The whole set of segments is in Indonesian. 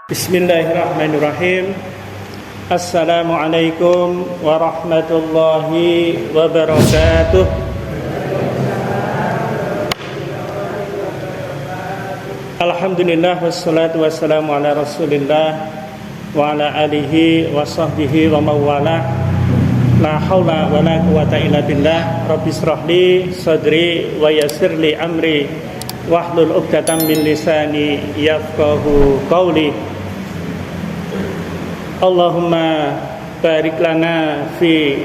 Bismillahirrahmanirrahim. Assalamualaikum warahmatullahi wabarakatuh. Alhamdulillah wassalatu wassalamu ala Rasulillah wa ala alihi wa sahbihi wa mawala. La haula wa la quwata illa billah. Rabbi shrahli sadri wa yassirli amri wahlul 'uqdatam min lisani yafqahu qawli. Allahumma barik lana fi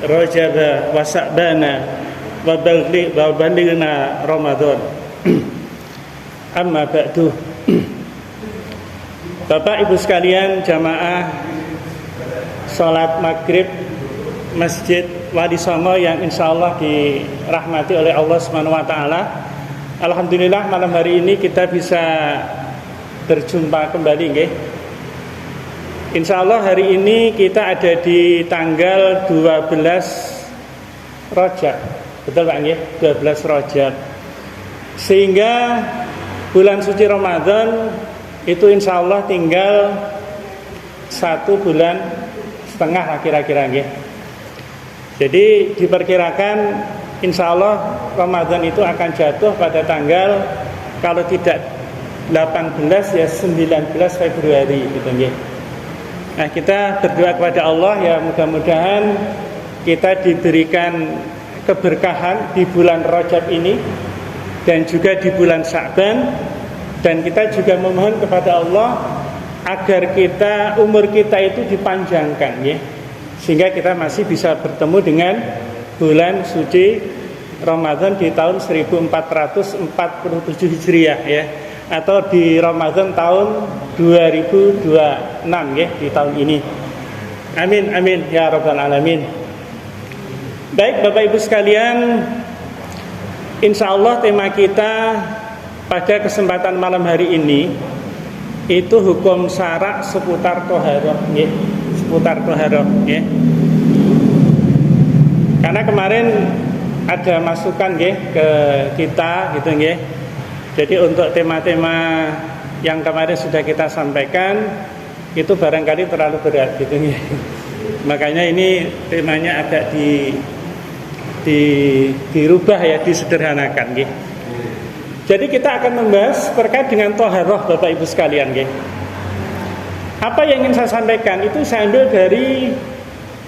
Rajab wa Sa'bana wa balighna Ramadan. Amma ba'du. Bapak Ibu sekalian, jamaah salat maghrib Masjid Wali Songo yang insyaallah dirahmati oleh Allah Subhanahu wa taala. Alhamdulillah malam hari ini kita bisa berjumpa kembali nggih. Insyaallah hari ini kita ada di tanggal 12 Rajab. Betul Pak nggih? 12 Rajab. Sehingga bulan suci Ramadan itu insyaallah tinggal 1 bulan setengah lah kira-kira nggih. Jadi diperkirakan insyaallah Ramadan itu akan jatuh pada tanggal kalau tidak 18 ya 19 Februari gitu nggih. Nah, kita berdoa kepada Allah ya mudah-mudahan kita diberikan keberkahan di bulan Rajab ini dan juga di bulan Sya'ban, dan kita juga memohon kepada Allah agar umur kita itu dipanjangkan ya, sehingga kita masih bisa bertemu dengan bulan suci Ramadan di tahun 1447 Hijriah ya, atau di Ramadan tahun 2026 ya, di tahun ini. Amin amin ya rabbal alamin. Baik Bapak Ibu sekalian, insyaallah tema kita pada kesempatan malam hari ini itu hukum syarak seputar thaharah ya, seputar thaharah ya. Karena kemarin ada masukan ya ke kita gitu ya. Jadi untuk tema-tema yang kemarin sudah kita sampaikan itu barangkali terlalu berat gitu ya. Makanya ini temanya agak dirubah ya, disederhanakan ya. Jadi kita akan membahas terkait dengan thaharah Bapak Ibu sekalian ya. Apa yang ingin saya sampaikan itu saya ambil dari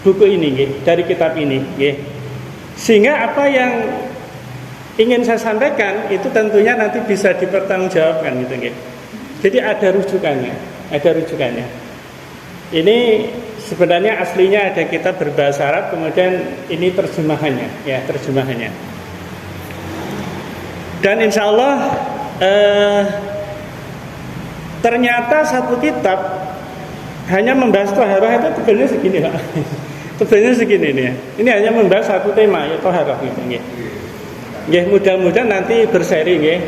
buku ini ya, dari kitab ini ya. Sehingga apa yang ingin saya sampaikan itu tentunya nanti bisa dipertanggungjawabkan gitu nggih. Jadi ada rujukannya. Ini sebenarnya aslinya ada kitab berbahasa Arab, kemudian ini terjemahannya ya, terjemahannya. Dan insya Allah ternyata satu kitab hanya membahas thaharah itu tebalnya segini Pak. Tebalnya segini nih ya. Ini hanya membahas satu tema ya, thaharah gitu nggih. Nggih, mudah-mudahan nanti berseri nggih.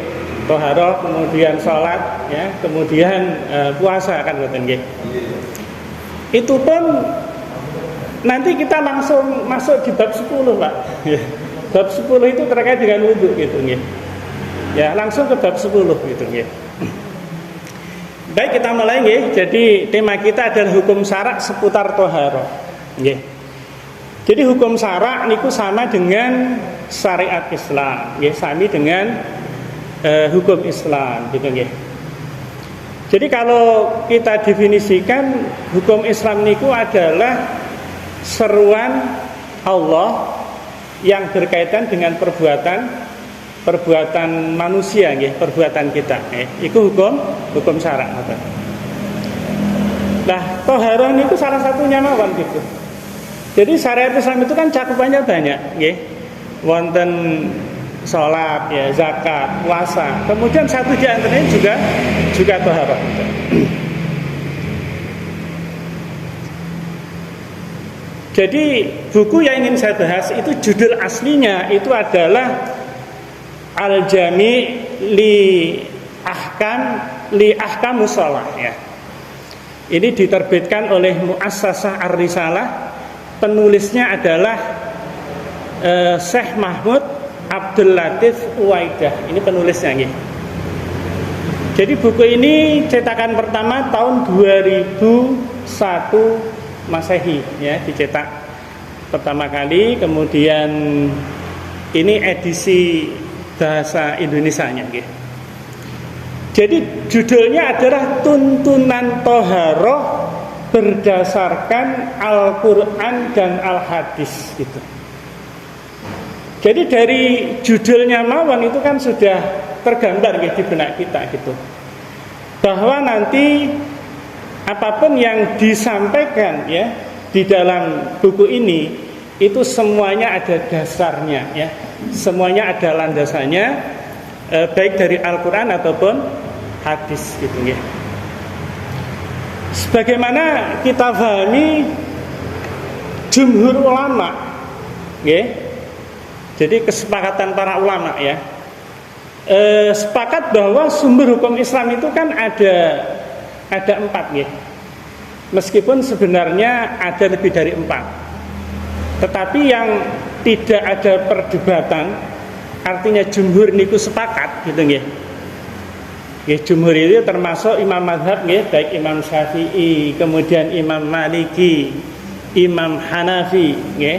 Thaharah, kemudian salat ya, kemudian puasa kan ngoten nggih. Itu pun nanti kita langsung masuk di bab 10 Pak. Bab 10 itu terkait dengan wudu gitu nggih. Ya, langsung ke bab 10 gitu nggih. Baik, kita mulai nggih. Jadi tema kita adalah hukum syarak seputar thaharah. Nggih. Jadi hukum syarak niku sama dengan syariat Islam, nggih, sami dengan hukum Islam gitu nggih. Jadi kalau kita definisikan hukum Islam niku adalah seruan Allah yang berkaitan dengan perbuatan manusia nggih, perbuatan kita nggih. Iku hukum syarak ngoten. Nah, thaharah niku salah satunya mawon gitu. Jadi syariat Islam itu kan cakupannya banyak nggih. Wonten salat ya, zakat, puasa. Kemudian satu di antaranya juga thaharah. Jadi buku yang ingin saya bahas itu judul aslinya itu adalah Al-Jami' li ahkamus shalah ya. Ini diterbitkan oleh Muassasah Ar-Risalah. Penulisnya adalah Syekh Mahmud Abdul Latif Uwaidah. Ini penulisnya nggih. Jadi buku ini cetakan pertama tahun 2001 Masehi ya, dicetak pertama kali. Kemudian ini edisi bahasa Indonesianya gitu. Jadi judulnya adalah Tuntunan Toharoh berdasarkan Al-Quran dan Al-Hadis gitu. Jadi dari judulnya mawon itu kan sudah tergambar gitu di benak kita gitu, bahwa nanti apapun yang disampaikan ya di dalam buku ini itu semuanya ada dasarnya ya, semuanya ada landasannya, baik dari Al-Quran ataupun hadis gitu ya. Sebagaimana kita pahami jumhur ulama ya, jadi kesepakatan para ulama ya, sepakat bahwa sumber hukum Islam itu kan ada 4 ya. Meskipun sebenarnya ada lebih dari 4, tetapi yang tidak ada perdebatan, artinya jumhur niku sepakat gitu nggih. Nggih, jumhur itu termasuk imam mazhab nggih, baik Imam Syafi'i, kemudian Imam Maliki, Imam Hanafi nggih,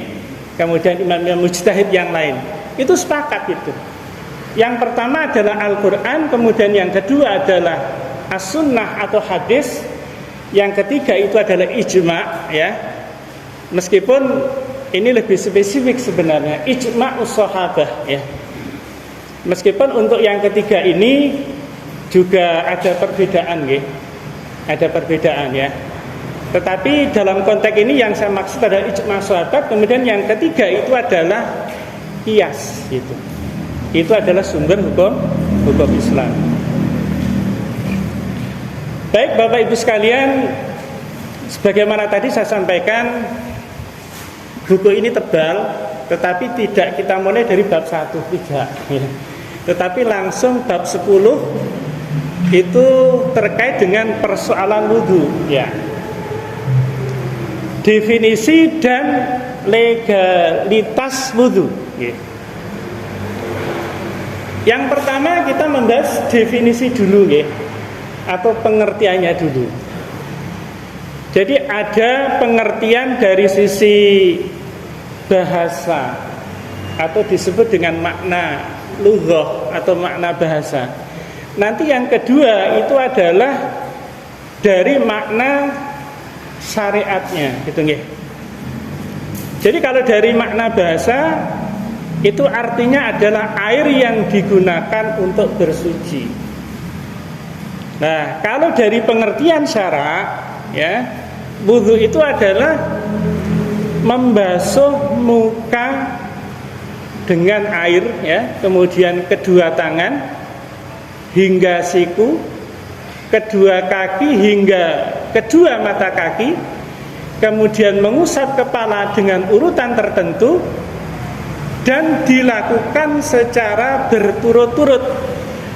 kemudian imam mujtahid yang lain. Itu sepakat itu. Yang pertama adalah Al-Qur'an, kemudian yang kedua adalah As-Sunnah atau hadis, yang ketiga itu adalah ijma ya. Meskipun ini lebih spesifik sebenarnya, ijma'us sahabah ya. Meskipun untuk yang ketiga ini juga ada perbedaan ya. Ada perbedaan ya. Tetapi dalam konteks ini yang saya maksud adalah ijma' sahabat, kemudian yang ketiga itu adalah qiyas gitu. Itu adalah sumber hukum Islam. Baik Bapak Ibu sekalian, sebagaimana tadi saya sampaikan, buku ini tebal, tetapi tidak kita mulai dari bab 1, tidak ya. Tetapi langsung bab 10 itu terkait dengan persoalan wudu ya. Definisi dan legalitas wudu ya. Yang pertama kita membahas definisi dulu ya, atau pengertiannya dulu. Jadi ada pengertian dari sisi bahasa atau disebut dengan makna lughah atau makna bahasa. Nanti yang kedua itu adalah dari makna syariatnya gitu nggih. Jadi kalau dari makna bahasa itu artinya adalah air yang digunakan untuk bersuci. Nah, kalau dari pengertian syarak ya, wudu itu adalah membasuh muka dengan air ya, kemudian kedua tangan hingga siku, kedua kaki hingga kedua mata kaki, kemudian mengusap kepala dengan urutan tertentu dan dilakukan secara berturut-turut,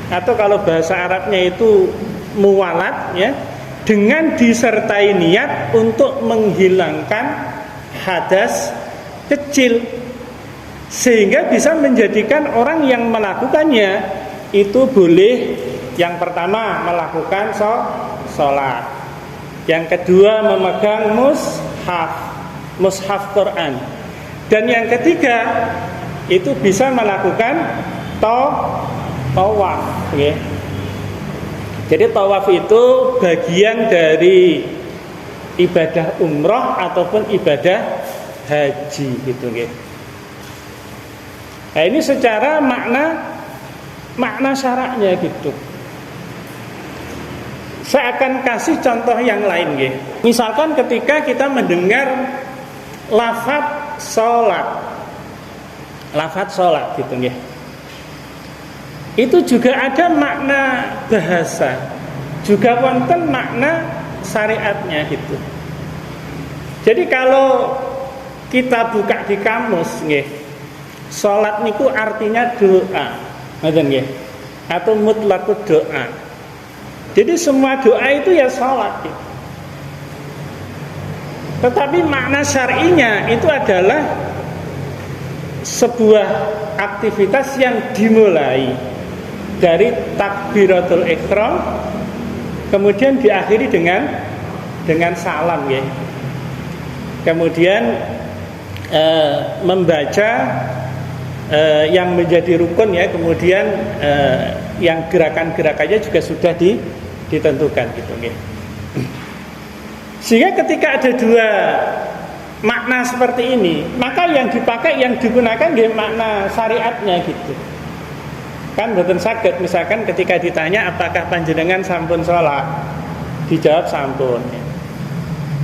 atau kalau bahasa Arabnya itu muwalat ya, dengan disertai niat untuk menghilangkan hadas kecil, sehingga bisa menjadikan orang yang melakukannya itu boleh yang pertama melakukan sholat, yang kedua memegang mushaf Quran, dan yang ketiga itu bisa melakukan tawaf ya. Jadi tawaf itu bagian dari ibadah umroh ataupun ibadah haji gitu ya. Nah ini secara makna syaraknya gitu. Saya akan kasih contoh yang lain ya. Misalkan ketika kita mendengar lafaz sholat gitu ya, itu juga ada makna bahasa, juga wonten makna syariatnya gitu. Jadi kalau kita buka di kamus nggih, sholat niku artinya doa, ngoten nggih, atau mutlaqud doa. Jadi semua doa itu ya sholat gitu. Tetapi makna syar'inya itu adalah sebuah aktivitas yang dimulai dari takbiratul ihram, kemudian diakhiri dengan salam ya. Kemudian membaca yang menjadi rukun ya, kemudian yang gerakan-gerakannya juga sudah ditentukan gitu ya. Sehingga ketika ada dua makna seperti ini, maka yang dipakai, yang digunakan ya makna syariatnya gitu. Kan mboten saged misalkan ketika ditanya apakah panjenengan sampun sholat, dijawab sampun.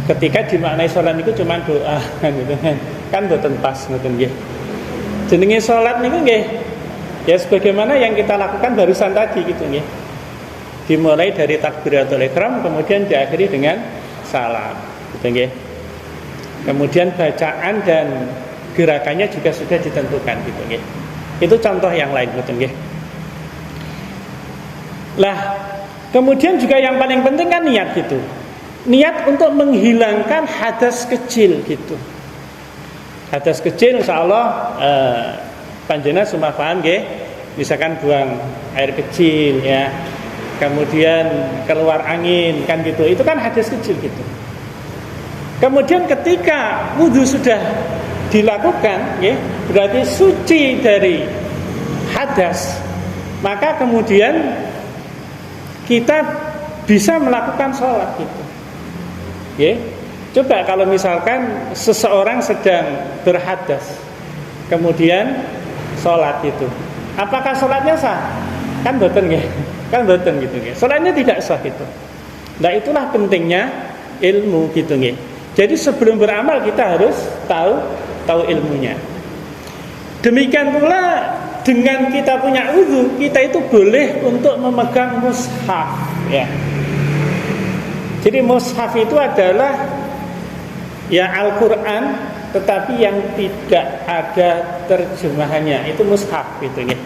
Ketika dimaknai sholat itu cuma doa kan gitu kan mboten pas ngoten nggih. Jenenge sholat niku nggih ya sebagaimana yang kita lakukan barusan tadi gitu nggih. Dimulai dari takbiratul ihram kemudian diakhiri dengan salam gitu nggih. Kemudian bacaan dan gerakannya juga sudah ditentukan gitu nggih. Itu contoh yang lain gitu nggih. Lah, kemudian juga yang paling penting kan niat gitu. Niat untuk menghilangkan hadas kecil gitu. Hadas kecil insyaallah panjenengan semua paham nggih. Misalkan buang air kecil ya. Kemudian keluar angin kan gitu. Itu kan hadas kecil gitu. Kemudian ketika wudu sudah dilakukan ya, berarti suci dari hadas. Maka kemudian kita bisa melakukan sholat gitu. Ya, coba kalau misalkan seseorang sedang berhadas, kemudian sholat itu, apakah sholatnya sah? Kan boten ya, kan boten gitu ya. Sholatnya tidak sah gitu. Nah itulah pentingnya ilmu gitu ya. Jadi sebelum beramal kita harus tahu ilmunya. Demikian pula dengan kita punya wudu, kita itu boleh untuk memegang mushaf ya. Jadi mushaf itu adalah ya Al-Qur'an tetapi yang tidak ada terjemahannya, itu mushaf gitu ya.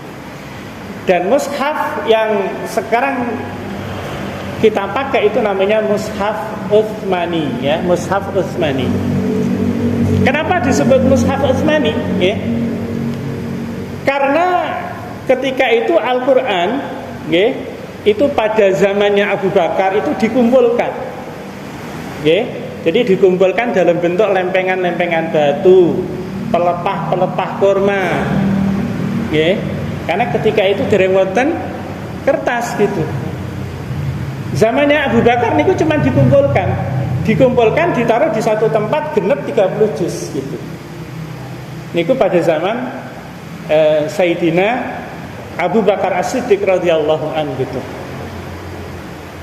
Dan mushaf yang sekarang kita pakai itu namanya mushaf Utsmani ya, mushaf Utsmani. Kenapa disebut mushaf Utsmani ya? Karena ketika itu Al-Qur'an ya, itu pada zamannya Abu Bakar itu dikumpulkan ya. Jadi dikumpulkan dalam bentuk lempengan-lempengan batu, pelepah-pelepah kurma ya. Karena ketika itu dereng wonten kertas gitu. Zamannya Abu Bakar niku cuma dikumpulkan ditaruh di satu tempat genep 30 juz gitu. Niku pada zaman Sayyidina Abu Bakar As-Siddiq radhiyallahu anhu gitu.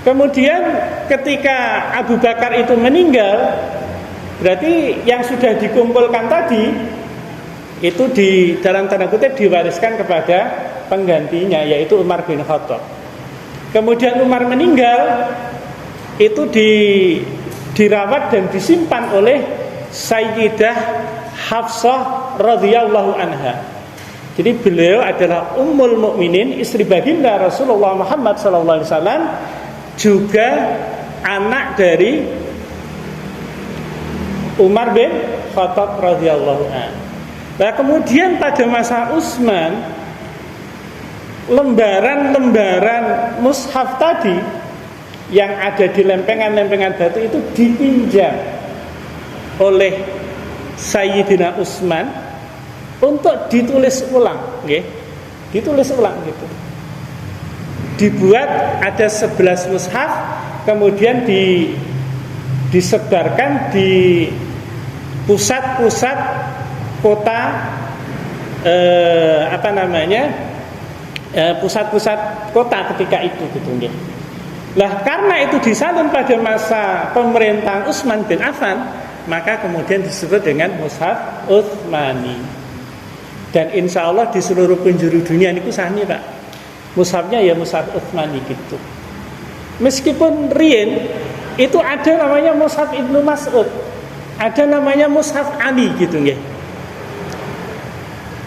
Kemudian ketika Abu Bakar itu meninggal, berarti yang sudah dikumpulkan tadi itu di dalam tanda kutip diwariskan kepada penggantinya, yaitu Umar bin Khattab. Kemudian Umar meninggal, itu dirawat dan disimpan oleh Sayyidah Hafsah radhiyallahu anha. Jadi beliau adalah Ummul Mukminin, istri baginda Rasulullah Muhammad sallallahu alaihi wasallam, juga anak dari Umar bin Khattab radhiyallahu anhu. Nah, kemudian pada masa Utsman, lembaran-lembaran mushaf tadi yang ada di lempengan-lempengan batu itu dipinjam oleh Sayyidina Utsman untuk ditulis ulang, okay? Ditulis ulang gitu. Dibuat ada 11 mushaf, kemudian disebarkan di pusat-pusat kota pusat-pusat kota ketika itu gitu nggih. Lah karena itu disalin pada masa pemerintahan Utsman bin Affan, maka kemudian disebut dengan mushaf Utsmani. Dan insya Allah di seluruh penjuru dunia niku sami Pak. Mushafnya ya mushaf Utsmani gitu. Meskipun riyen itu ada namanya mushaf Ibnu Mas'ud, ada namanya mushaf Ali gitu nggih.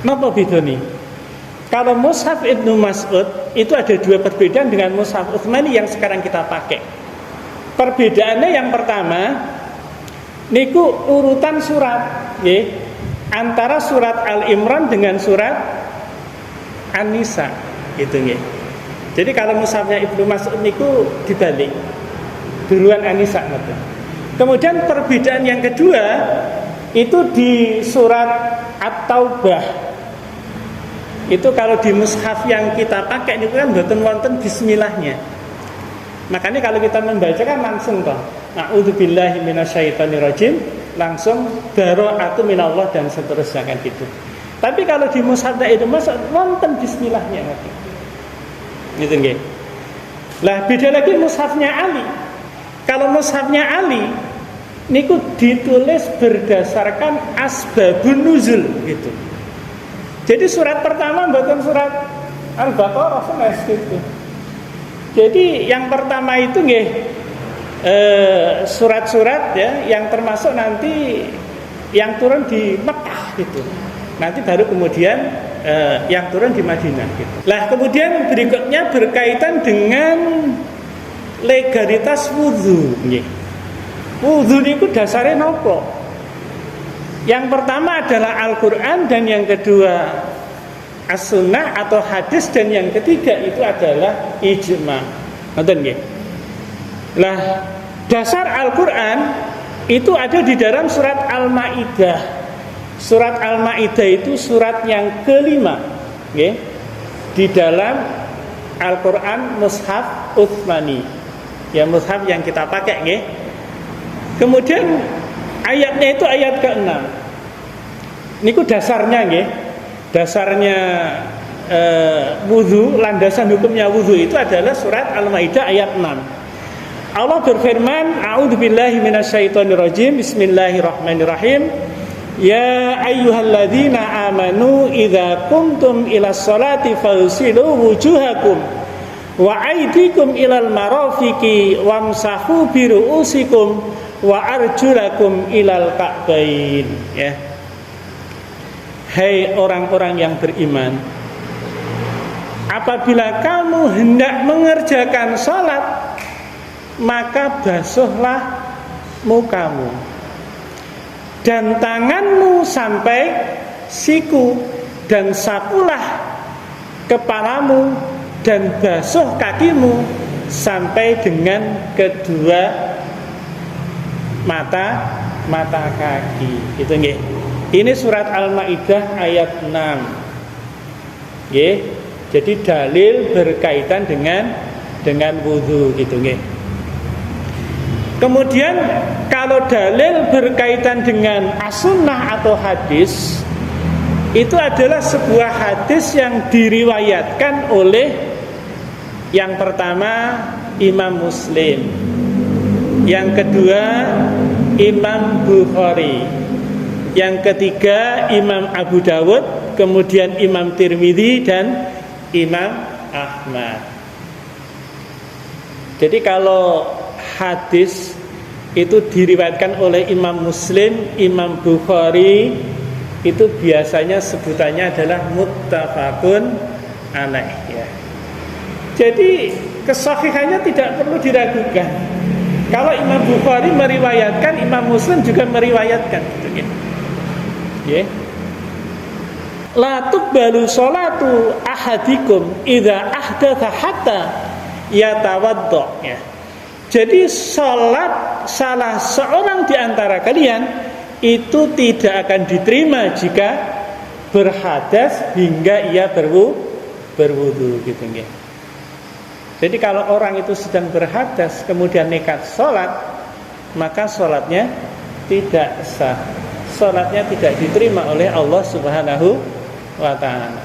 Napa bedane? Kalau mushaf Ibnu Mas'ud itu ada dua perbedaan dengan mushaf Utsmani yang sekarang kita pakai. Perbedaannya yang pertama niku urutan surat nggih. Antara surat Al-Imran dengan surat An-Nisa gitu nggih. Jadi kalau mushafnya Ibnu Mas'ud niku dibalik. Duluan An-Nisa ngoten. Kemudian perbedaan yang kedua itu di surat At-Taubah. Itu kalau di mushaf yang kita pakai itu kan mboten wonten bismillahnya. Makanya kalau kita membaca kan langsung toh, a'udzubillahi minasyaitonirrajim, langsung bara'atu minallah dan seterusnya kan gitu. Tapi kalau di mushaf itu wonten bismillahnya ngerti. Gitu nggih. Lah beda lagi mushafnya Ali. Kalau mushafnya Ali niku ditulis berdasarkan asbabun nuzul gitu. Jadi surat pertama bukan surat Al-Baqarah sama gitu. Jadi yang pertama itu nggih surat-surat ya yang termasuk nanti yang turun di Mekah gitu. Nanti baru kemudian yang turun di Madinah gitu. Lah kemudian berikutnya berkaitan dengan legalitas wudu nggih. Wudu niku dasare napa? Yang pertama adalah Al-Qur'an dan yang kedua As-Sunnah atau hadis dan yang ketiga itu adalah ijma. Ngoten nggih. Lah dasar Al-Qur'an itu ada di dalam surat Al-Maidah. Surat Al-Maidah itu surat yang kelima, nggih. Di dalam Al-Qur'an mushaf Utsmani. Ya mushaf yang kita pakai nggih. Kemudian ayatnya itu ayat ke-6. Niku dasarnya nggih. Dasarnya wudu, landasan hukumnya wudu itu adalah surat Al-Maidah ayat 6. Allah berfirman, a'udzubillahi minasyaitonirrajim, bismillahirrahmanirrahim. Ya ayyuhalladzina amanu idza qumtum ilas sholati faghsilu wujuhakum wa aydikum ilal marafiqi wamsahu bi ru'usikum wa arjulakum ilal ka'bain. Ya. Hai orang-orang yang beriman, apabila kamu hendak mengerjakan sholat, maka basuhlah mukamu dan tanganmu sampai siku, dan sapulah kepalamu dan basuh kakimu sampai dengan kedua mata kaki. Itu nggih. Ini surat Al-Maidah ayat 6. Nggih. Jadi dalil berkaitan dengan wudu gitu nggih. Kemudian kalau dalil berkaitan dengan as-sunnah atau hadis, itu adalah sebuah hadis yang diriwayatkan oleh yang pertama Imam Muslim, yang kedua Imam Bukhari, yang ketiga Imam Abu Dawud, kemudian Imam Tirmidzi dan Imam Ahmad. Jadi kalau hadis itu diriwayatkan oleh Imam Muslim, Imam Bukhari, itu biasanya sebutannya adalah muttafaqun alaih ya. Jadi kesahihannya tidak perlu diragukan. Kalau Imam Bukhari meriwayatkan, Imam Muslim juga meriwayatkan gitu ya. Ya. La tuqbalu sholatu ahadikum idza ahdatsa hatta yatawadda ya. Jadi sholat salah seorang di antara kalian itu tidak akan diterima jika berhadas hingga ia berwudu gitu ya. Jadi kalau orang itu sedang berhadas kemudian nekat sholat, maka sholatnya tidak sah. Sholatnya tidak diterima oleh Allah Subhanahu wa ta'ala.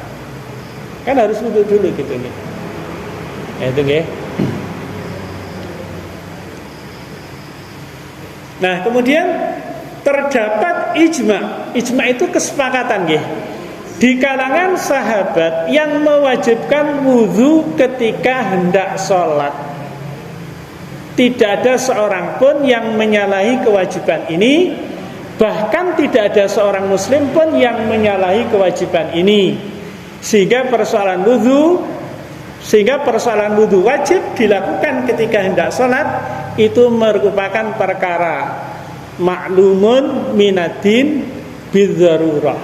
Kan harus wudu dulu gitu nih. Ya, itu nggih. Nah, kemudian terdapat ijma. Ijma itu kesepakatan nggih. Di kalangan sahabat yang mewajibkan wudu ketika hendak sholat. Tidak ada seorang pun yang menyalahi kewajiban ini. Bahkan tidak ada seorang muslim pun yang menyalahi kewajiban ini. Sehingga persoalan wudu wajib dilakukan ketika hendak sholat itu merupakan perkara maklumun minadin bidzarurah,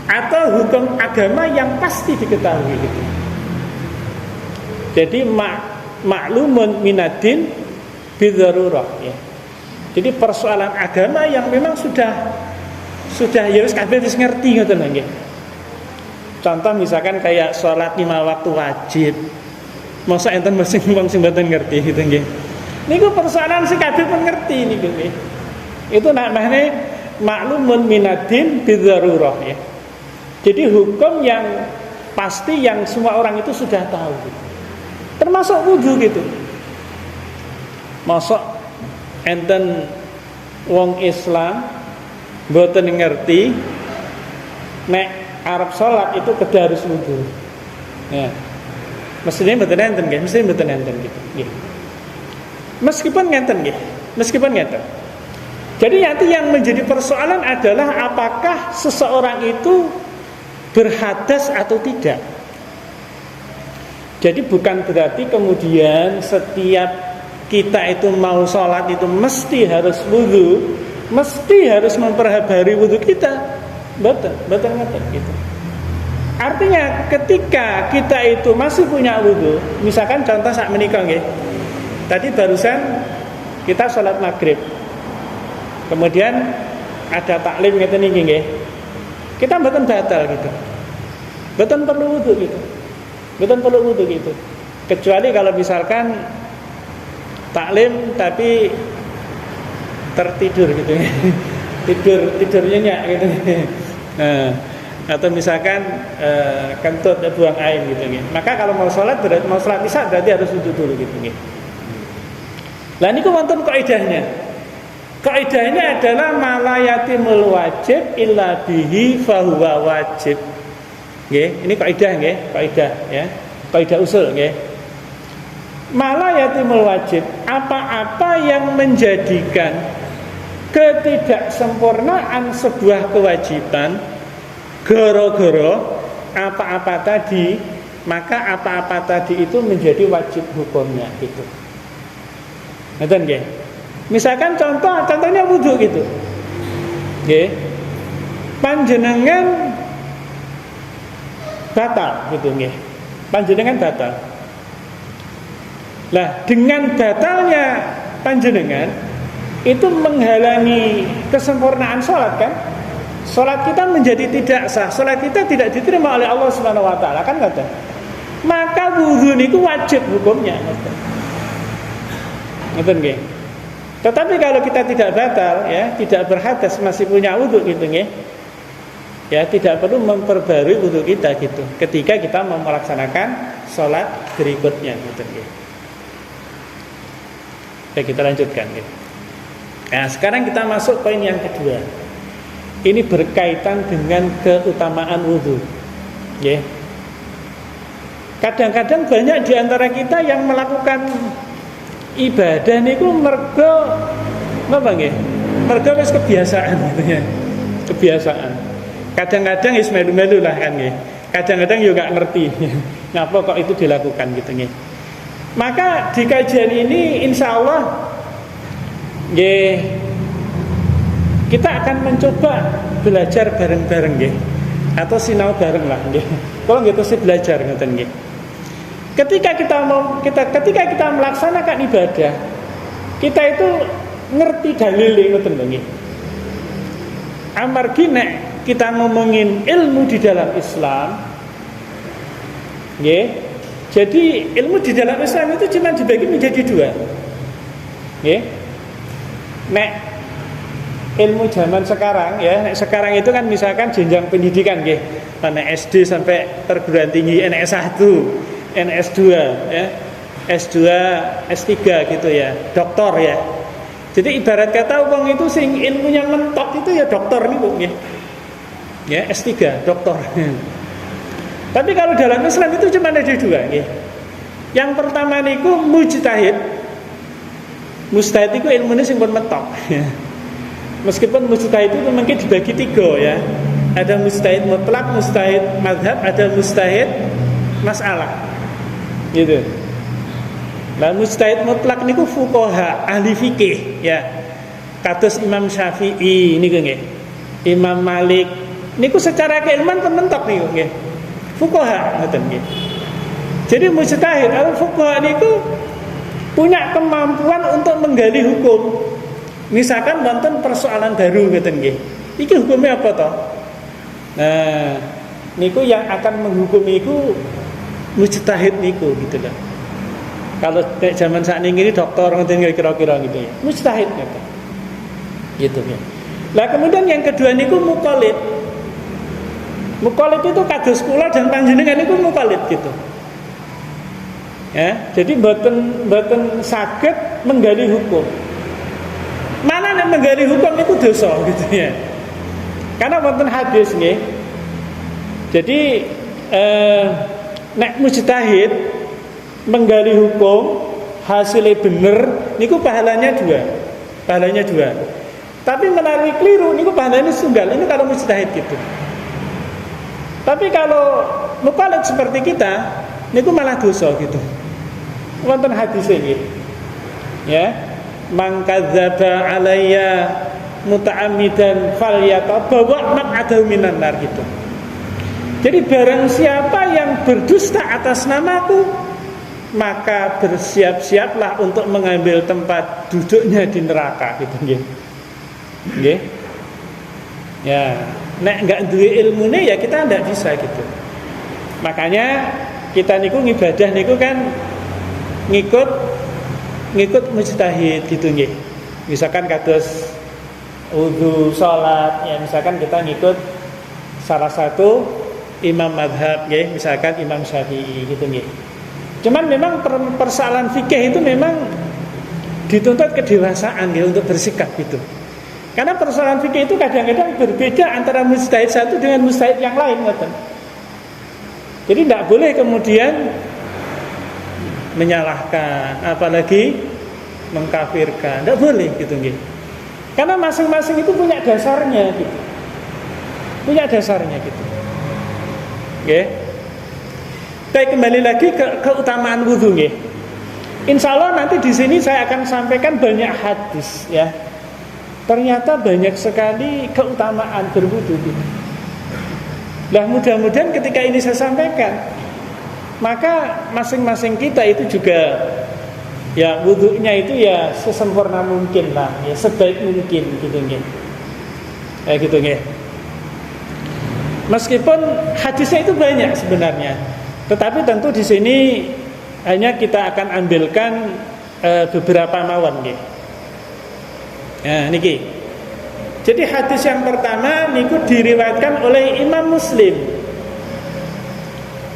atau hukum agama yang pasti diketahui gitu. Jadi maklumun minadin bidzarurah ya. Jadi persoalan agama yang memang sudah ya wis kabeh wis ngerti ngoten lho nggih. Contoh misalkan kayak sholat 5 waktu wajib. Masa enten mesti wong sing mboten ngerti gitu nggih. Niku persoalan sing kabeh pun ngerti niku nggih. Itu namanya maklumun minadin bidzarurah ya. Jadi hukum yang pasti yang semua orang itu sudah tahu gitu. Termasuk wudu gitu. Masa enten wong Islam mboten ngerti nek arep salat itu kudu harus wudu. Ya. Mestinya mboten enten nggih, mesti mboten enten gitu nggih. Meskipun ngenten nggih, meskipun ngenten. Jadi nanti yang menjadi persoalan adalah apakah seseorang itu berhadas atau tidak. Jadi bukan berarti kemudian setiap kita itu mau sholat itu mesti harus wudu, mesti harus memperhabari wudu kita. Betul gitu. Artinya ketika kita itu masih punya wudu, misalkan contoh saat menikah nggih. Tadi barusan kita sholat maghrib, kemudian ada taklim ngeten iki nggih. Kita mboten batal gitu. Mboten perlu wudu gitu. Mboten perlu wudu gitu. Kecuali kalau misalkan taklim tapi tertidur gitu. tidur nyenyak gitu. Nah, atau misalkan kentut buang air gitu nggih. Maka kalau mau salat isya berarti harus wudu dulu gitu nggih. Lah niku wonten kaidahnya. Kaidahnya adalah malayatimul wajib illa bihi fahuwa wajib. Nggih, ini kaidah nggih, kaidah ya. Kaidah usul nggih. Malayatimul wajib, apa-apa yang menjadikan ketidaksempurnaan sebuah kewajiban gara-gara apa-apa tadi, maka apa-apa tadi itu menjadi wajib hukumnya gitu. Ngoten nggih. Misalkan contohnya wudu gitu. Nggih. Panjenengan batal gitu nggih. Panjenengan batal. Lah, dengan batalnya panjenengan itu menghalangi kesempurnaan sholat kan? Sholat kita menjadi tidak sah, sholat kita tidak diterima oleh Allah Subhanahu wa taala kan kata. Maka wudu niku wajib hukumnya. Ngoten nggih. Tetapi kalau kita tidak batal ya, tidak berhadas masih punya wudu gitu nggih. Ya, tidak perlu memperbarui wudu kita gitu. Ketika kita mau melaksanakan sholat berikutnya gitu nggih. Baik, kita lanjutkan gitu. Nah, sekarang kita masuk poin yang kedua. Ini berkaitan dengan keutamaan wudu. Ya. Kadang-kadang banyak di antara kita yang melakukan ibadah niku mergo napa nggih? Mergo wis kebiasaan gitu ya. Kebiasaan. Kadang-kadang wis melu-melu lah kan nggih. Kadang-kadang yo gak ngerti. Ngapa kok itu dilakukan gitu nggih. Maka di kajian ini insyaallah nggih kita akan mencoba belajar bareng-bareng nggih atau sinau bareng lah nggih. Kalau gitu sih belajar ngoten nggih. Ketika kita melaksanakan ibadah, kita itu ngerti dalil ngoten nggih. Amargi nek kita ngomongin ilmu di dalam Islam nggih. Jadi ilmu di dalam Islam itu cuma dibagi menjadi dua. Nggih. Nek ilmu zaman sekarang ya, sekarang itu kan misalkan jenjang pendidikan nggih. Nek SD sampai perguruan tinggi, nek S1, nek S2 ya. S2, S3 gitu ya, doktor ya. Jadi ibarat kata wong itu sing ilmunya mentok itu ya doktor niku nggih. Ya, S3, doktor. Tapi kalau dalam Islam itu cuma ada dua nggih. Yang pertama niku mujtahid. Mujtahid itu ilmunya sing pun mentok. Meskipun mujtahid itu mungkin dibagi tiga ya. Ada mujtahid mutlak, mujtahid mazhab, ada mujtahid masalah. Gitu. Nah, mujtahid mutlak niku fuqaha, ahli fikih ya. Kados Imam Syafi'i niku nggih. Imam Malik niku secara keilmuan pun mentok niku nggih. Fuqaha ngoten nggih. Jadi mujtahid al-fuqaha niku punya kemampuan untuk menggali hukum. Misalkan wonten persoalan baru ngeten nggih. Iki hukumnya apa toh? Nah, niku yang akan menghukumi iku mujtahid niku gitu loh. Kalau zaman saat ini dokter ngeten kira-kira gitu ya. Mujtahid gitu. Gitu ya. Lah kemudian yang kedua niku muqallid. Muqallid itu kados kula dan panjenengan niku muqallid gitu. Ya, jadi mboten saged menggali hukum. Mana nek menggali hukum itu dosa gitu ya. Karena wonten hadis nggih. Jadi nek mujtahid menggali hukum hasilnya bener niku pahalanya dua. Pahalanya dua. Tapi menawi keliru niku pahalanya tunggal. Ini kalau mujtahid gitu. Tapi kalau muqallid seperti kita niku malah dosa gitu. Wonten hadis iki. Ya, man kadzdzaba alayya muta'ammidan falyatabawa maq'adahu minan nar gitu. Jadi barang siapa yang berdusta atas namaku, maka bersiap-siaplah untuk mengambil tempat duduknya di neraka gitu nggih. Nggih. Ya, nek enggak duwe ilmune ya kita ndak bisa gitu. Makanya kita niku ngibadah niku kan ngikut mujtahid gitu nggih. Misalkan kados wudu, salat, ya misalkan kita ngikut salah satu imam madhab nggih, misalkan Imam Syafi'i gitu nggih. Cuman memang persoalan fikih itu memang dituntut kedewasaan nggih untuk bersikap gitu. Karena persoalan fikih itu kadang-kadang berbeda antara mujtahid satu dengan mujtahid yang lain ngoten. Jadi tidak boleh kemudian menyalahkan, apalagi mengkafirkan, tidak boleh gitu nggih. Karena masing-masing itu punya dasarnya gitu, punya dasarnya gitu. Nggih. Baik, kembali lagi ke keutamaan wudu nggih. Insya Allah nanti di sini saya akan sampaikan banyak hadis ya. Ternyata banyak sekali keutamaan berwudu gitu. Lah mudah-mudahan ketika ini saya sampaikan, maka masing-masing kita itu juga ya wudunya itu ya sesempurna mungkin lah, ya sebaik mungkin gitu nggih. Gitu nggih. Meskipun hadisnya itu banyak sebenarnya, tetapi tentu di sini hanya kita akan ambilkan beberapa mawon nggih. Nah niki. Jadi hadis yang pertama niku diriwayatkan oleh Imam Muslim.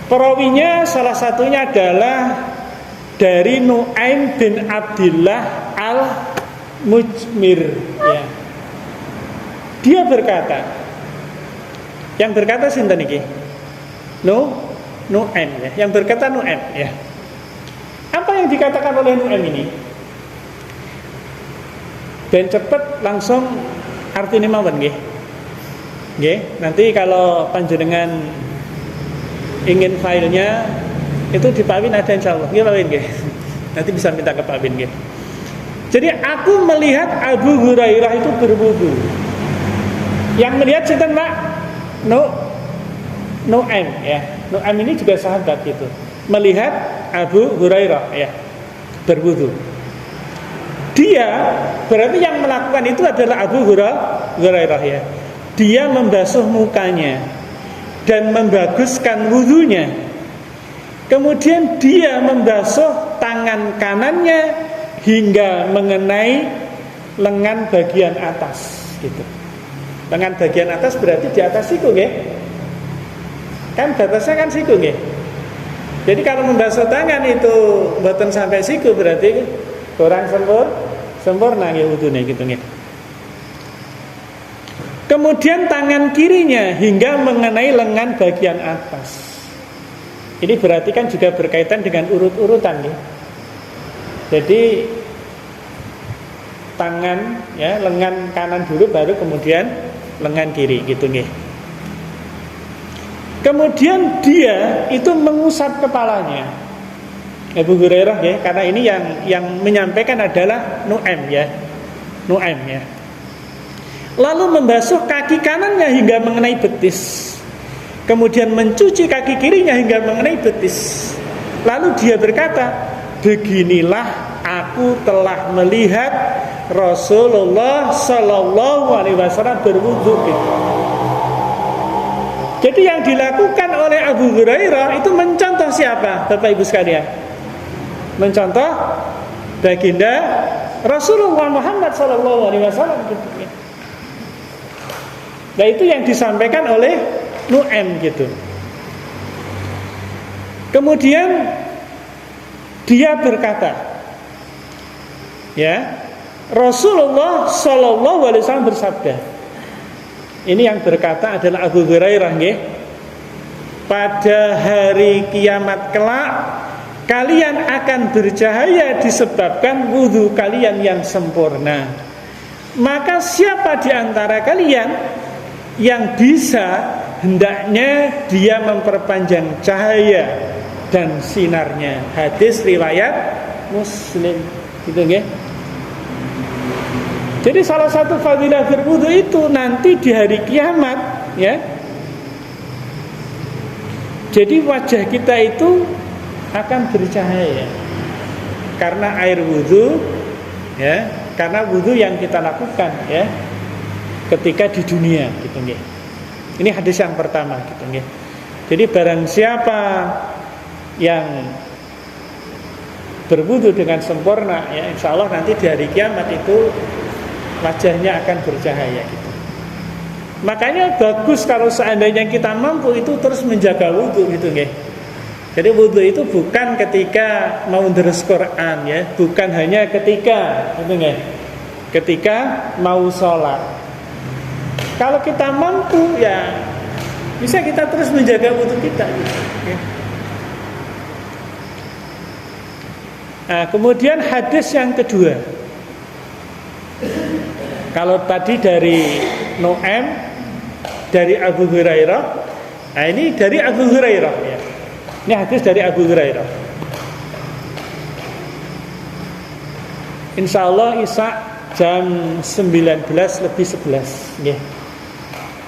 Perawinya salah satunya adalah dari Nu'aim bin Abdillah al-Mujmir ya. Dia berkata, yang berkata sinten niki? Nu'aim ya. Yang berkata Nu'aim ya. Apa yang dikatakan oleh Nu'aim ini? Ben cepet langsung artinya mawon nggih. Nggih, nanti kalau panjenengan ingin filenya itu di Pak Win ada insyaallah. Nggih Pak Win nggih. Nanti bisa minta ke Pak Win nggih. Jadi aku melihat Abu Hurairah itu berwudu. Yang melihat sinten Pak? Nu'aim ya. Nu'aim ini juga sahabat gitu. Melihat Abu Hurairah ya berwudu. Dia berarti yang melakukan itu adalah Abu Hurairah ya. Dia membasuh mukanya dan membaguskan wudunya. Kemudian dia membasuh tangan kanannya hingga mengenai lengan bagian atas gitu. Lengan bagian atas berarti di atas siku nggih. Kan batasnya kan siku nggih. Jadi kalau membasuh tangan itu mboten sampai siku berarti kurang sempurna nggih wudune gitu nggih. Kemudian tangan kirinya hingga mengenai lengan bagian atas. Ini berarti kan juga berkaitan dengan urut-urutan nggih. Jadi tangan ya, lengan kanan dulu baru kemudian lengan kiri gitu nggih. Kemudian dia itu mengusap kepalanya. Abu Hurairah ya, karena ini yang menyampaikan adalah Nu'aim ya. Nu'aim ya. Lalu membasuh kaki kanannya hingga mengenai betis. Kemudian mencuci kaki kirinya hingga mengenai betis. Lalu dia berkata, beginilah aku telah melihat Rasulullah Sallallahu Alaihi Wasallam berwudu gitu. Jadi yang dilakukan oleh Abu Hurairah itu mencontoh siapa, Bapak Ibu sekalian? Mencontoh baginda Rasulullah Muhammad Sallallahu Alaihi Wasallam gitu. Nah itu yang disampaikan oleh Nu'aim gitu. Kemudian dia berkata, ya, Rasulullah Sallallahu Alaihi Wasallam bersabda. Ini yang berkata adalah Abu Hurairah, nggih. Pada hari kiamat kelak kalian akan bercahaya disebabkan wudu kalian yang sempurna. Maka siapa di antara kalian yang bisa, hendaknya dia memperpanjang cahaya dan sinarnya. Hadis riwayat Muslim. Gitu nggih. Jadi salah satu fadilah berwudu itu nanti di hari kiamat, ya. Jadi wajah kita itu akan bercahaya karena air wudu, ya, karena wudu yang kita lakukan, ya, ketika di dunia, gitu nggih. Ini hadis yang pertama, gitu nggih. Jadi barang siapa yang berwudu dengan sempurna, ya, insya Allah nanti di hari kiamat itu wajahnya akan bercahaya gitu. Makanya bagus kalau seandainya kita mampu itu terus menjaga wudu gitu nggih. Jadi wudu itu bukan ketika mau deres Quran, ya, bukan hanya ketika gitu nggih. Ketika mau sholat. Kalau kita mampu, ya bisa kita terus menjaga wudu kita gitu. Nah, kemudian hadis yang kedua. Kalau tadi dari Nu'aim, dari Abu Hurairah, nah ini dari Abu Hurairah, ya. Ini hadis dari Abu Hurairah. Insya Allah Isya jam 19:11 ya.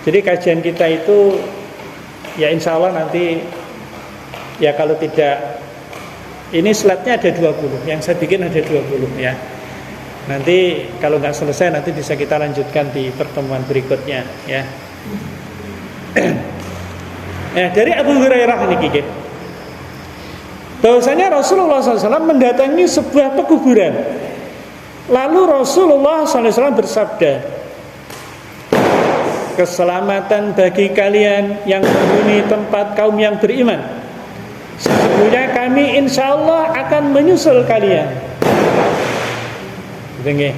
Jadi kajian kita itu ya insya Allah nanti, ya kalau tidak, ini slide-nya ada 20, yang saya bikin ada 20 ya. Nanti kalau nggak selesai nanti bisa kita lanjutkan di pertemuan berikutnya, ya. Dari Abu Hurairah ini Kiki, bahwasanya Rasulullah SAW mendatangi sebuah pekuburan. Lalu Rasulullah SAW bersabda, keselamatan bagi kalian yang menghuni tempat kaum yang beriman. Sesungguhnya kami insya Allah akan menyusul kalian. Gitu,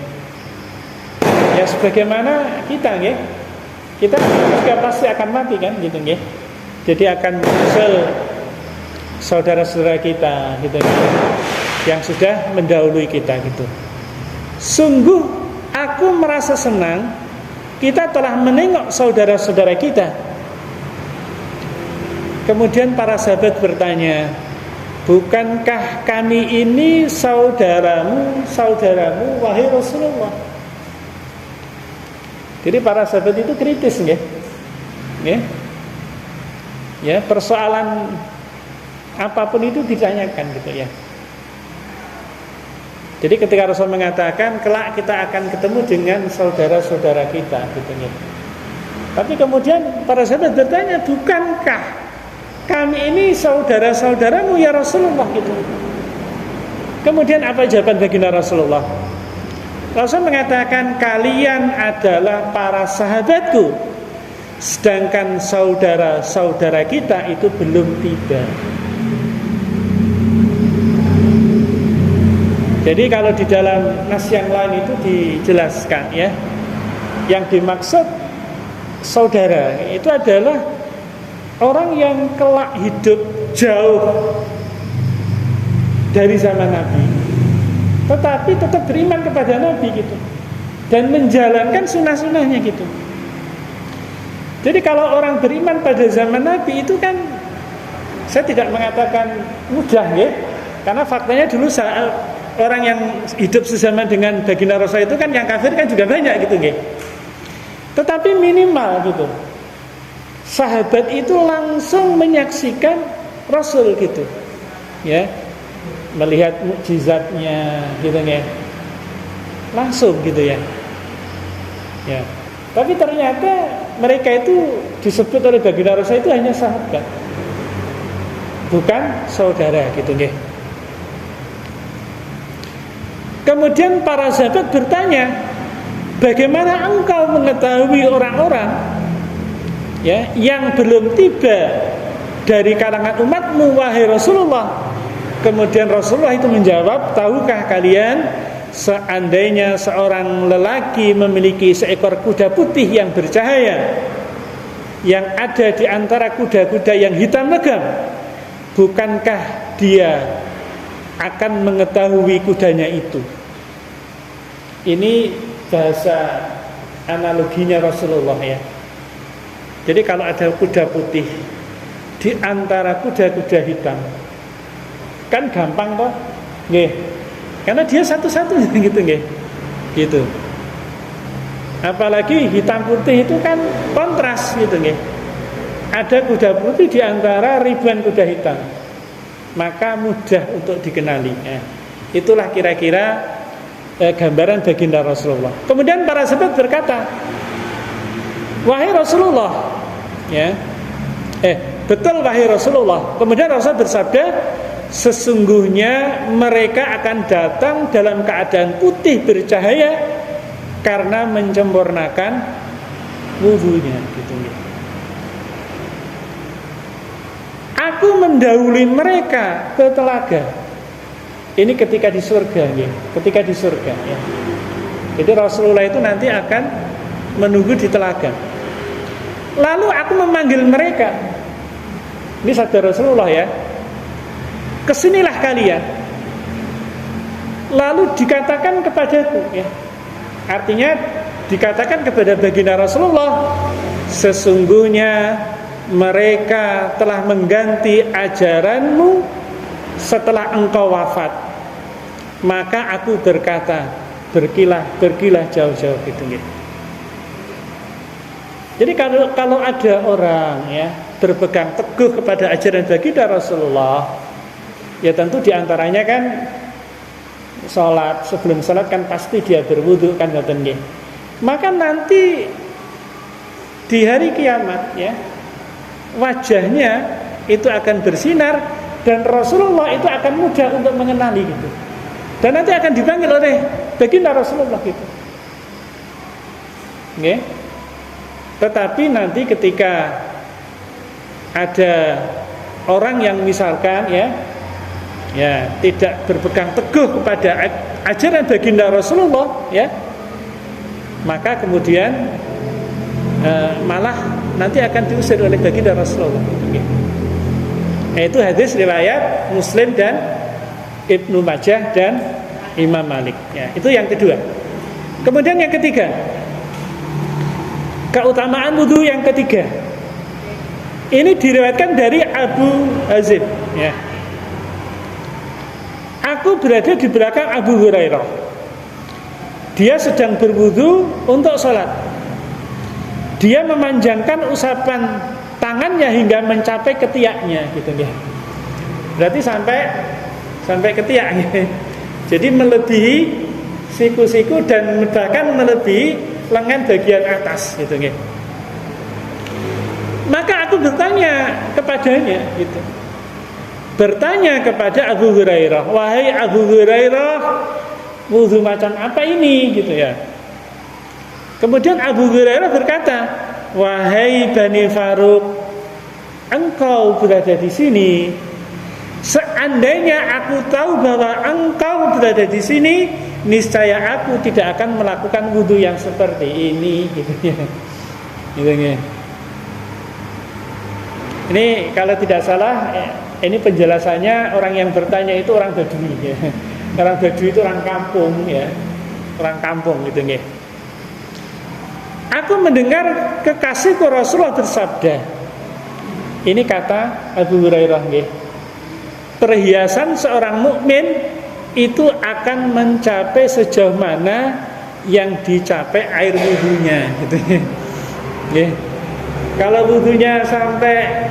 ya sebagaimana kita nggih. Kita juga pasti akan mati kan gitu nggih. Jadi akan menyusul saudara-saudara kita gitu nggih, yang sudah mendahului kita gitu. Sungguh aku merasa senang kita telah menengok saudara-saudara kita. Kemudian para sahabat bertanya, bukankah kami ini saudaramu wahai Rasulullah? Jadi para sahabat itu kritis nggih. Nggih. Ya, persoalan apapun itu ditanyakan gitu ya. Jadi ketika Rasul mengatakan kelak kita akan ketemu dengan saudara-saudara kita gitu ya. Tapi kemudian para sahabat bertanya, bukankah kami ini saudara-saudaramu ya Rasulullah gitu. Kemudian apa jawaban baginda Rasulullah? Rasul mengatakan kalian adalah para sahabatku, sedangkan saudara-saudara kita itu belum tiba. Jadi kalau di dalam nas yang lain itu dijelaskan ya, yang dimaksud saudara itu adalah orang yang kelak hidup jauh dari zaman Nabi, tetapi tetap beriman kepada Nabi gitu, dan menjalankan sunnah-sunnahnya gitu. Jadi kalau orang beriman pada zaman Nabi itu kan, saya tidak mengatakan mudah ya, karena faktanya dulu orang yang hidup sezaman dengan baginda Rasul itu kan yang kafir kan juga banyak gitu ya. Tetapi minimal gitu, sahabat itu langsung menyaksikan Rasul gitu. ya, melihat mukjizatnya gitu ya. Langsung gitu ya. Ya. Tapi ternyata mereka itu disebut oleh baginda Rasul itu hanya sahabat, bukan saudara gitu ya. Kemudian para sahabat bertanya, bagaimana engkau mengetahui orang-orang ya yang belum tiba dari kalangan umatmu wahai Rasulullah? Kemudian Rasulullah itu menjawab, tahukah kalian seandainya seorang lelaki memiliki seekor kuda putih yang bercahaya yang ada di antara kuda-kuda yang hitam legam, bukankah dia akan mengetahui kudanya itu? Ini bahasa analoginya Rasulullah ya. Jadi kalau ada kuda putih di antara kuda-kuda hitam, kan gampang toh, nggih. Karena dia satu-satunya gitu nggih. Gitu. Apalagi hitam putih itu kan kontras gitu nggih. Ada kuda putih di antara ribuan kuda hitam, maka mudah untuk dikenali. Itulah kira-kira gambaran baginda Rasulullah. Kemudian para sahabat berkata, wahai Rasulullah, ya, betul wahai Rasulullah. Kemudian Rasul bersabda, sesungguhnya mereka akan datang dalam keadaan putih bercahaya karena menyempurnakan wudunya gitu ya. Aku mendahului mereka ke telaga. Ini ketika di surga ya. Ketika di surga ya. Jadi Rasulullah itu nanti akan menunggu di telaga. Lalu aku memanggil mereka. Ini sabda Rasulullah ya. Kesinilah kalian. Lalu dikatakan kepadaku ya. Artinya dikatakan kepada baginda Rasulullah, sesungguhnya mereka telah mengganti ajaranmu setelah engkau wafat. Maka aku berkata, bergilah jauh-jauh gitu ya. Jadi kalau ada orang ya berpegang teguh kepada ajaran baginda Rasulullah, ya tentu diantaranya kan sholat. Sebelum sholat kan pasti dia berwudu kan ngoten nggih. Maka nanti di hari kiamat ya, wajahnya itu akan bersinar dan Rasulullah itu akan mudah untuk mengenali gitu. Dan nanti akan dipanggil oleh baginda Rasulullah gitu. Nggih. Tetapi nanti ketika ada orang yang misalkan ya tidak berpegang teguh kepada ajaran baginda Rasulullah ya, maka kemudian malah nanti akan diusir oleh baginda Rasulullah. Itu hadis riwayat Muslim dan Ibnu Majah dan Imam Malik ya. Itu yang kedua. Kemudian yang ketiga, keutamaan wudu yang ketiga. Ini diriwayatkan dari Abu Hazim ya. Aku berada di belakang Abu Hurairah. Dia sedang berwudu untuk sholat. Dia memanjangkan usapan tangannya hingga mencapai ketiaknya gitu ya. Berarti sampai ketiaknya. Jadi melebihi siku-siku dan bahkan melebihi lengan bagian atas gitu ya. Maka aku bertanya kepadanya gitu. Bertanya kepada Abu Hurairah, wahai Abu Hurairah, wudu macam apa ini gitu ya. Kemudian Abu Hurairah berkata, wahai Bani Faruq, engkau berada di sini. Seandainya aku tahu bahwa engkau berada di sini, niscaya aku tidak akan melakukan wudu yang seperti ini gitu ya. Gitu ya. Ini kalau tidak salah ini penjelasannya orang yang bertanya itu orang Badui ya. Orang Badui itu orang kampung ya. Orang kampung gitu nggih. Aku mendengar kekasihku Rasulullah bersabda. Ini kata Abu Hurairah nggih. Perhiasan seorang mukmin itu akan mencapai sejauh mana yang dicapai air wudunya gitu ya. Nggih. Kalau wudunya sampai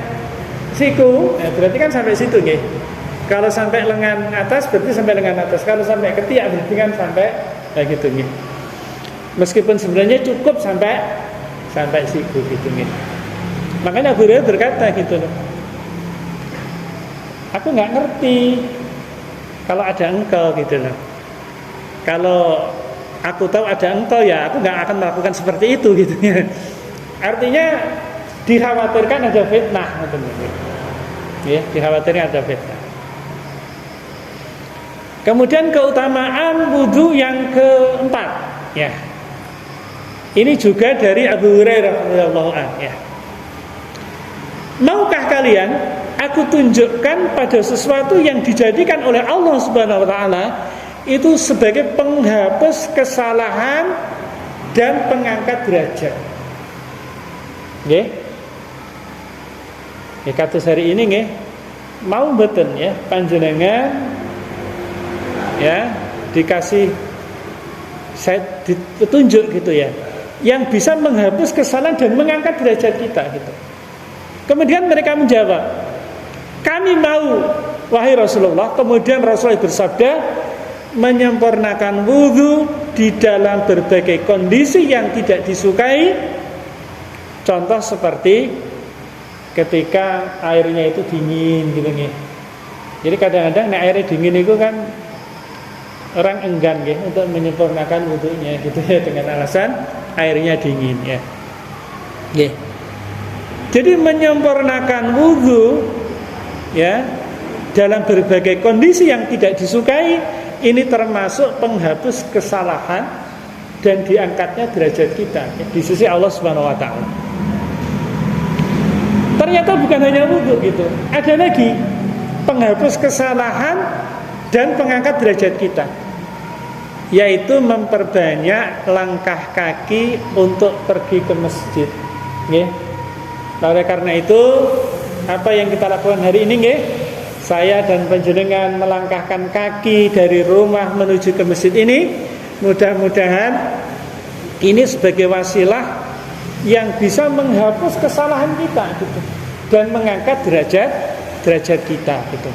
siku, berarti kan sampai situ nggih. Kalau sampai lengan atas berarti sampai lengan atas. Kalau sampai ketiak berarti kan sampai kayak gitu nih. Meskipun sebenarnya cukup sampai siku gitu nih. Makanya Abu Hurairah berkata gitu loh. Aku nggak ngerti kalau ada engkau gitu loh. Kalau aku tahu ada engkau ya aku nggak akan melakukan seperti itu gitu ya. Artinya dikhawatirkan ada fitnah gitu. Ya, dikhawatirkan ada fitnah. Kemudian keutamaan wudu yang keempat, ya. Ini juga dari Abu Hurairah radhiyallahu anhu, ya. Maukah kalian aku tunjukkan pada sesuatu yang dijadikan oleh Allah Subhanahu wa taala itu sebagai penghapus kesalahan dan pengangkat derajat. Nggih. Ya kados hari ini nggih. Mau mboten ya panjenengan ya dikasih saya ditunjuk gitu ya yang bisa menghapus kesalahan dan mengangkat derajat kita gitu. Kemudian mereka menjawab, kami mau wahai Rasulullah. Kemudian Rasulullah bersabda, menyempurnakan wudu di dalam berbagai kondisi yang tidak disukai. Contoh seperti ketika airnya itu dingin gitu nih. Jadi kadang-kadang airnya dingin itu kan orang enggan ya untuk menyempurnakan wudunya gitu ya dengan alasan airnya dingin ya. Yeah. Jadi menyempurnakan wudu ya dalam berbagai kondisi yang tidak disukai ini termasuk penghapus kesalahan dan diangkatnya derajat kita ya, di sisi Allah Subhanahu wa taala. Ternyata bukan hanya wudu gitu. Ada lagi penghapus kesalahan dan pengangkat derajat kita, yaitu memperbanyak langkah kaki untuk pergi ke masjid. Nggih. Oleh karena itu, apa yang kita lakukan hari ini nggih? Saya dan panjenengan melangkahkan kaki dari rumah menuju ke masjid ini, mudah-mudahan ini sebagai wasilah yang bisa menghapus kesalahan kita gitu dan mengangkat derajat kita gitu.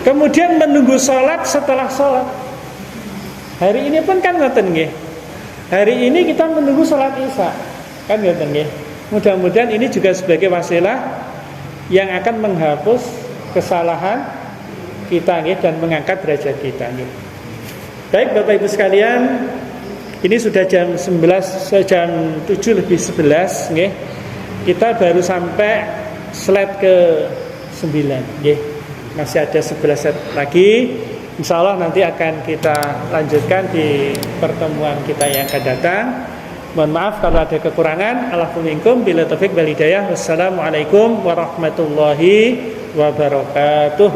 Kemudian menunggu sholat setelah sholat. Hari ini pun kan ngoten nggih. Hari ini kita menunggu sholat isya. Kan ngoten nggih. Mudah-mudahan ini juga sebagai wasilah yang akan menghapus kesalahan kita nggih dan mengangkat derajat kita nggih. Baik Bapak Ibu sekalian, ini sudah jam 11, jam 7:11 nggih. Kita baru sampai slide ke 9 nggih. Masih ada 11 set lagi. Insya Allah nanti akan kita lanjutkan di pertemuan kita yang akan datang. Mohon maaf kalau ada kekurangan. Allahu minkum bila taufik wal hidayah. Wassalamualaikum warahmatullahi wabarakatuh.